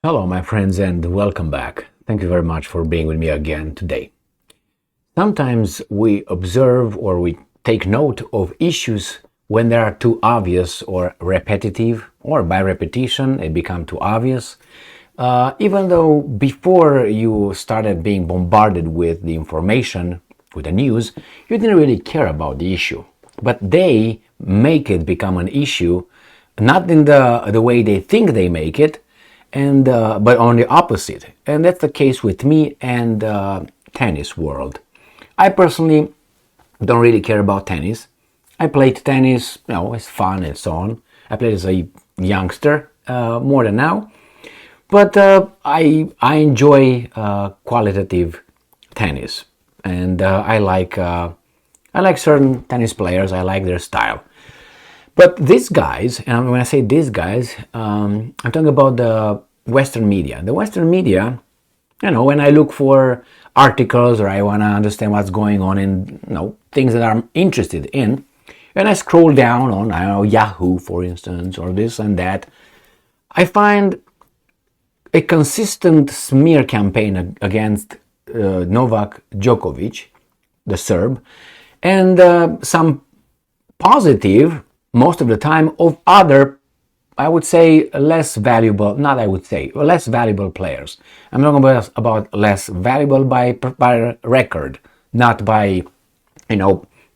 Hello, my friends, and welcome back. Thank you very much for being with me again today. Sometimes we observe or we take note of issues when they are too obvious or repetitive, or by repetition, they become too obvious. Even though before you started being bombarded with the information, with the news, you didn't really care about the issue. But they make it become an issue, not in the way they think they make it, and but on the opposite. And that's the case with me and tennis world. I personally don't really care about tennis. I played tennis, it's fun and so on. I played as a youngster, more than now. But I enjoy qualitative tennis, and I like certain tennis players. I like their style. But these guys, and when I say these guys, I'm talking about the Western media. The Western media, when I look for articles or I want to understand what's going on in, things that I'm interested in, and I scroll down on, Yahoo, for instance, or this and that, I find a consistent smear campaign against Novak Djokovic, the Serb, and some positive, most of the time, of other, I would say, less valuable players. I'm talking about less valuable by record, not by,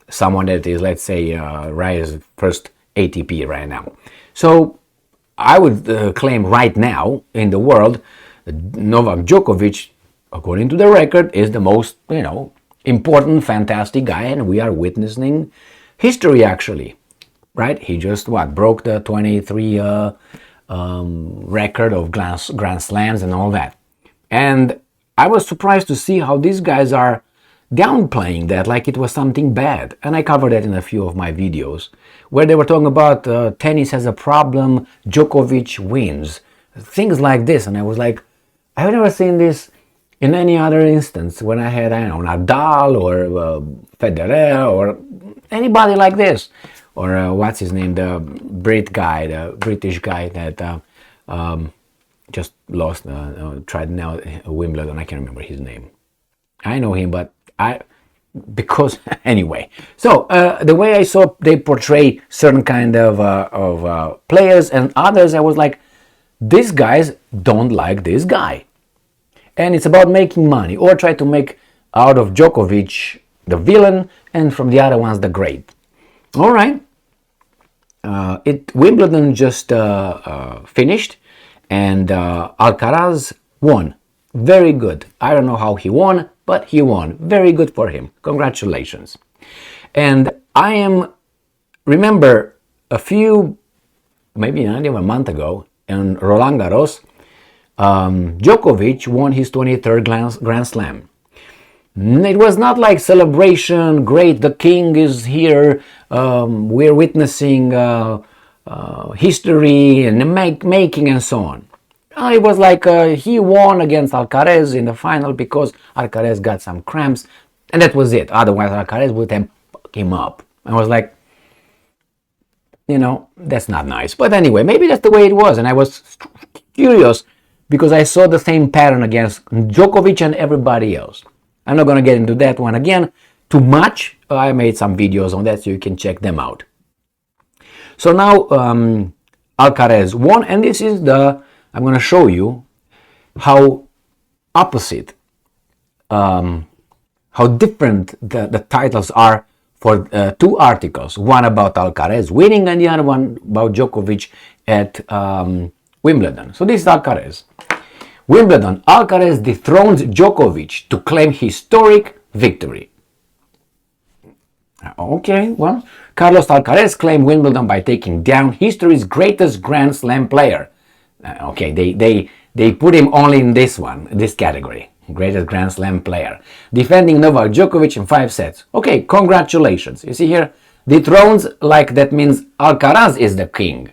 someone that is, let's say, right as first ATP right now. So I would claim right now in the world, Novak Djokovic, according to the record, is the most, important, fantastic guy, and we are witnessing history actually. Right? He just broke the 23 record of Grand Slams and all that. And I was surprised to see how these guys are downplaying that like it was something bad. And I covered that in a few of my videos where they were talking about tennis has a problem, Djokovic wins. Things like this. And I was like, I've never seen this in any other instance when I had, Nadal or Federer or anybody like this. Or what's his name, the British guy that just lost, tried now Wimbledon. I can't remember his name. I know him, but anyway. So the way I saw they portray certain kind of players and others, I was like, these guys don't like this guy, and it's about making money or try to make out of Djokovic the villain and from the other ones the great. All right. Wimbledon just finished, and Alcaraz won. Very good. I don't know how he won, but he won. Very good for him. Congratulations. And remember maybe not even a month ago, in Roland Garros, Djokovic won his 23rd Grand Slam. It was not like celebration, great, the king is here, we're witnessing history and making and so on. It was like he won against Alcaraz in the final because Alcaraz got some cramps, and that was it. Otherwise, Alcaraz would have fucked him up. I was like, that's not nice. But anyway, maybe that's the way it was, and I was curious because I saw the same pattern against Djokovic and everybody else. I'm not going to get into that one again too much. I made some videos on that, so you can check them out. So now Alcaraz won, and this is I'm going to show you how opposite, how different the titles are for two articles. One about Alcaraz winning and the other one about Djokovic at Wimbledon. So this is Alcaraz. Wimbledon, Alcaraz dethrones Djokovic to claim historic victory. Okay, well, Carlos Alcaraz claimed Wimbledon by taking down history's greatest Grand Slam player. Okay, they put him only in this category, greatest Grand Slam player, defending Novak Djokovic in 5 sets. Okay, congratulations. You see here, dethrones, like that means Alcaraz is the king.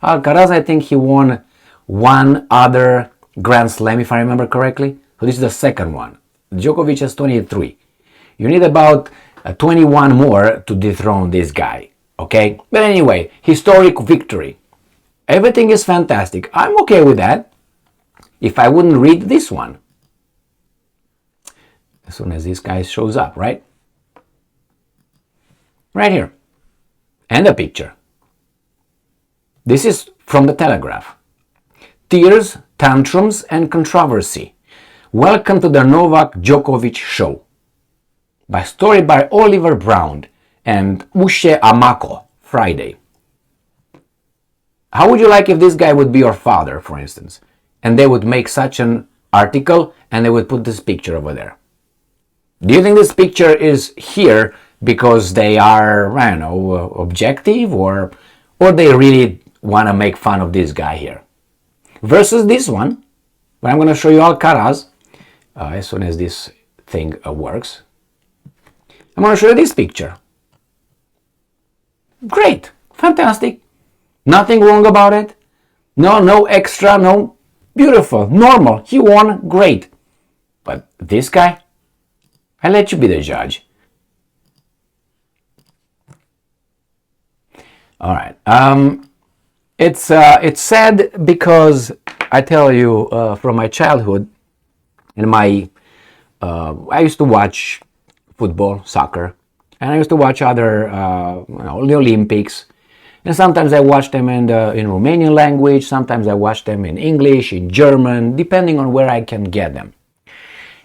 Alcaraz, I think he won one other Grand Slam, if I remember correctly. So this is the second one. Djokovic has 23. You need about 21 more to dethrone this guy. Okay? But anyway, historic victory. Everything is fantastic. I'm okay with that. if I wouldn't read this one. As soon as this guy shows up, right? Right here. And a picture. This is from the Telegraph. Tears, tantrums, and controversy. Welcome to the Novak Djokovic show. Story by Oliver Brown and Ushe Amako, Friday. How would you like if this guy would be your father, for instance, and they would make such an article and they would put this picture over there? Do you think this picture is here because they are, I don't know, objective, or they really want to make fun of this guy here? Versus this one, but I'm going to show you Alcaraz as soon as this thing works. I'm going to show you this picture. Great, fantastic, nothing wrong about it. No extra, no, beautiful, normal. He won, great. But this guy, I let you be the judge. All right. It's sad because I tell you from my childhood, and I used to watch football, soccer, and I used to watch other the Olympics, and sometimes I watched them in Romanian language, sometimes I watched them in English, in German, depending on where I can get them,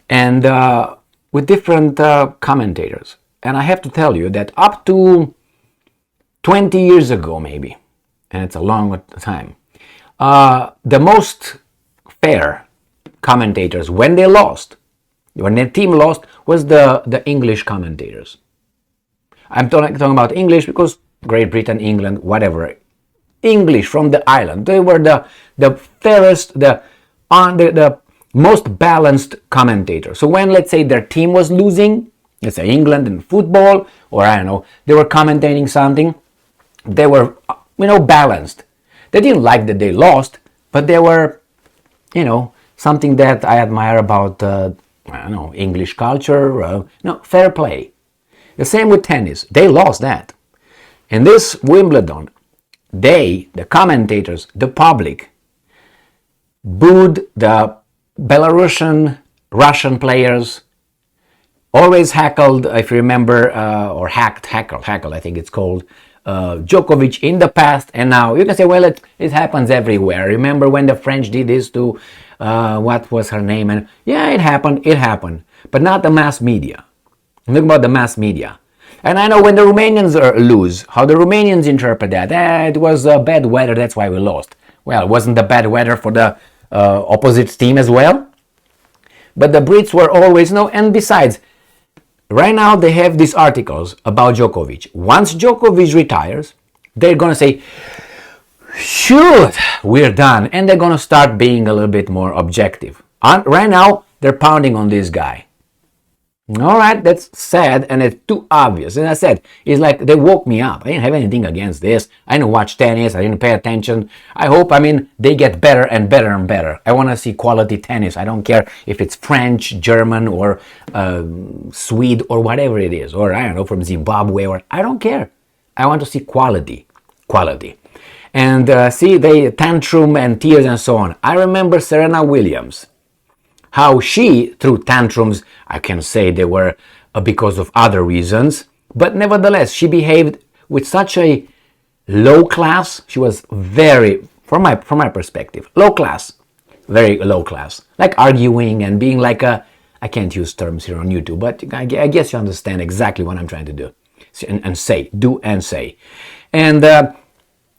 and with different commentators. And I have to tell you that up to 20 years ago, maybe, and it's a long time, the most fair commentators, when their team lost, was the English commentators. I'm talking about English because Great Britain, England, whatever. English from the island. They were the fairest, the most balanced commentators. So when, let's say, their team was losing, let's say England in football, or I don't know, they were commentating something, they were, balanced. They didn't like that they lost, but they were, something that I admire about, English culture, fair play. The same with tennis. They lost that. In this Wimbledon, the commentators, the public, booed the Belarusian, Russian players, always heckled, if you remember, or heckled, I think it's called, Djokovic in the past, and now you can say, well, it happens everywhere. Remember when the French did this to, what was her name? And yeah, it happened, but not the mass media. I'm talking about the mass media. And I know when the Romanians lose, how the Romanians interpret that. It was bad weather, that's why we lost. Well, wasn't the bad weather for the opposite team as well? But the Brits were always, and besides, right now they have these articles about Djokovic. Once Djokovic retires, they're going to say, shoot, we're done. And they're going to start being a little bit more objective. Right now, they're pounding on this guy. All right, that's sad and it's too obvious. And I said, it's like they woke me up. I didn't have anything against this. I didn't watch tennis. I didn't pay attention. I hope, they get better and better and better. I want to see quality tennis. I don't care if it's French, German, or Swede, or whatever it is. Or, I don't know, from Zimbabwe, or I don't care. I want to see quality. And see, they tantrum and tears and so on. I remember Serena Williams. How she threw tantrums, I can say they were because of other reasons, but nevertheless, she behaved with such a low class. She was very, from my perspective, low class, very low class, like arguing and being like I can't use terms here on YouTube, but I guess you understand exactly what I'm trying to do and say, do and say. And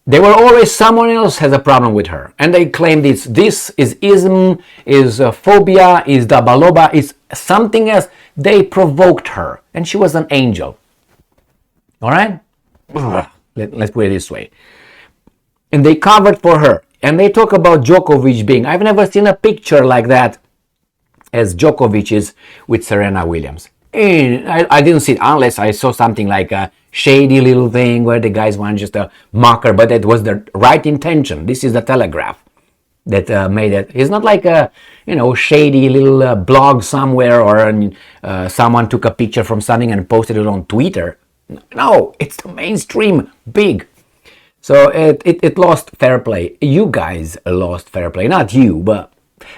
they were always, someone else has a problem with her. And they claimed this is ism, is phobia, is dabaloba, is something else. They provoked her. And she was an angel. All right? Let's put it this way. And they covered for her. And they talk about Djokovic being, I've never seen a picture like that as Djokovic is with Serena Williams. And I didn't see it unless I saw something like a shady little thing where the guys want just a mocker, but it was the right intention. This is the Telegraph that made it. It's not like a shady little blog somewhere, or someone took a picture from something and posted it on Twitter. No, it's the mainstream, big. So it lost fair play. You guys lost fair play, not you, but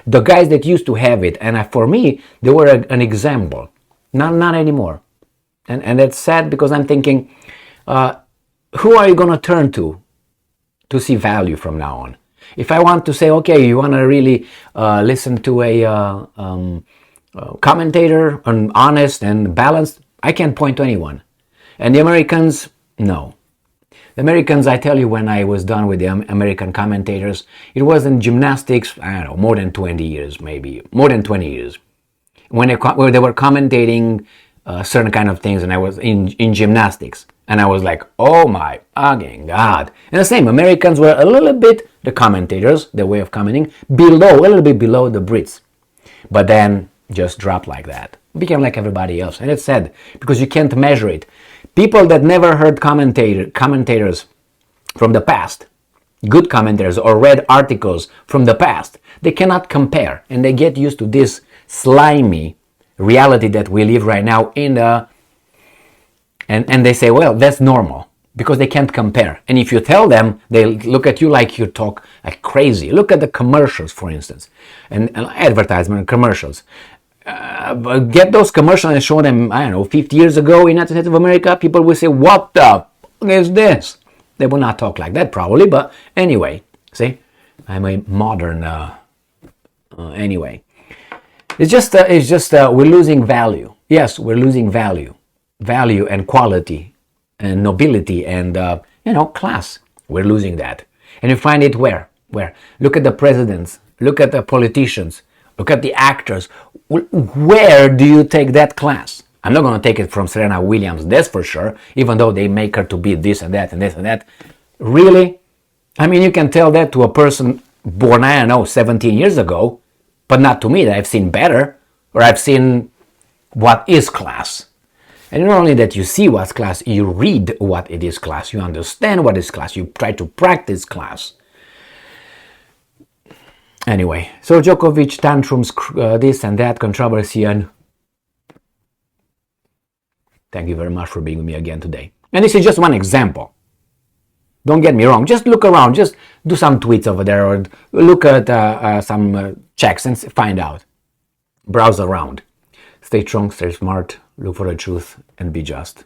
The guys that used to have it, and for me, they were an example. Not anymore. And that's sad, because I'm thinking, who are you going to turn to see value from now on? If I want to say, okay, you want to really listen to a commentator, honest and balanced, I can't point to anyone. And the Americans, no. The Americans, I tell you, when I was done with the American commentators, it was in gymnastics, I don't know, more than 20 years, maybe, more than 20 years. When they were commentating certain kind of things, and I was in gymnastics, and I was like, oh my fucking God. And the same, Americans were a little bit, the commentators, their way of commenting, a little bit below the Brits. But then just dropped like that. Became like everybody else. And it's sad, because you can't measure it. People that never heard commentators from the past, good commentators, or read articles from the past, they cannot compare. And they get used to this slimy reality that we live right now in the... And they say, well, that's normal, because they can't compare. And if you tell them, they look at you like you talk like crazy. Look at the commercials, for instance, and advertisement commercials. Get those commercials and show them, I don't know, 50 years ago in the United States of America, people will say, what the fuck is this? They will not talk like that probably, but anyway, see, I'm a modern, anyway. It's just we're losing value. Yes, we're losing value and quality and nobility and, class. We're losing that. And you find it where? Look at the presidents, look at the politicians, look at the actors. Where do you take that class? I'm not going to take it from Serena Williams, that's for sure, even though they make her to be this and that and this and that. Really? I mean, you can tell that to a person born, 17 years ago, but not to me. I've seen better, or I've seen what is class. And not only that you see what's class, you read what it is class, you understand what is class, you try to practice class. Anyway, so Djokovic, tantrums, this and that, controversy, and thank you very much for being with me again today. And this is just one example. Don't get me wrong, just look around, just do some tweets over there, or look at some checks and find out. Browse around. Stay strong, stay smart, look for the truth, and be just.